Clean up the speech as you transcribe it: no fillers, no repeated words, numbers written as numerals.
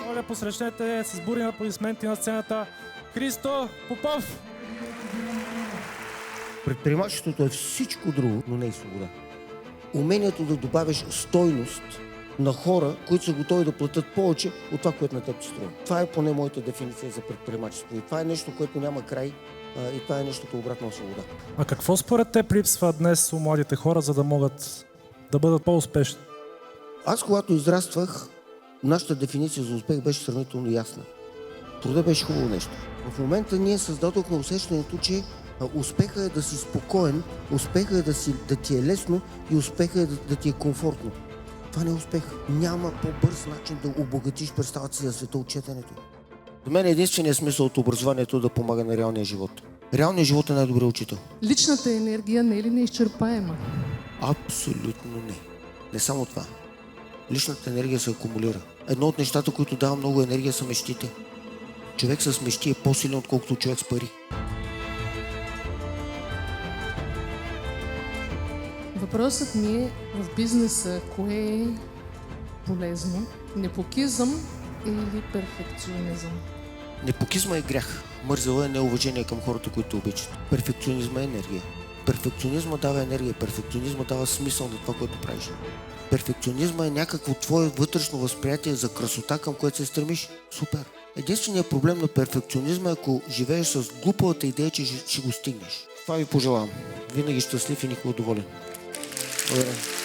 Моля, посрещнете с бурни аплодисменти на сцената Христо Попов! Предприемачеството е всичко друго, но не и свобода. Умението да добавиш стойност на хора, които са готови да платят повече от това, което на теб ти струва. Това е поне моята дефиниция за предприемачество. И това е нещо, което няма край, и това е нещото обратно на свобода. А какво според теб липсва днес у младите хора, за да могат да бъдат по-успешни? Аз, когато израствах, нашата дефиниция за успех беше сравнително ясна. Труда беше хубаво нещо. В момента ние създадохме усещането, че успеха е да си спокоен, успеха е да ти е лесно и успеха е да ти е комфортно. Това не е успех. Няма по-бърз начин да обогатиш представата си за света от четенето. За мен единственият смисъл от образованието е да помага на реалния живот. Реалният живот е най-добрият учител. Личната енергия не е ли неизчерпаема? Абсолютно не. Не само това. Личната енергия се акумулира. Едно от нещата, които дава много енергия, са мечтите. Човек с мечти е по-силен, отколкото човек с пари. Въпросът ми е в бизнеса, кое е полезно? Непокизъм или перфекционизъм? Непокизма е грях. Мързела е неуважение към хората, които обичат. Перфекционизма е енергия. Перфекционизма дава енергия. Перфекционизма дава смисъл на това, което правиш. Перфекционизма е някакво твое вътрешно възприятие за красота, към което се стремиш. Супер! Единственият проблем на перфекционизма е, ако живееш с глупавата идея, че ще го стигнеш. Това ви пожелавам. Винаги щастлив и никога доволен. Благодаря.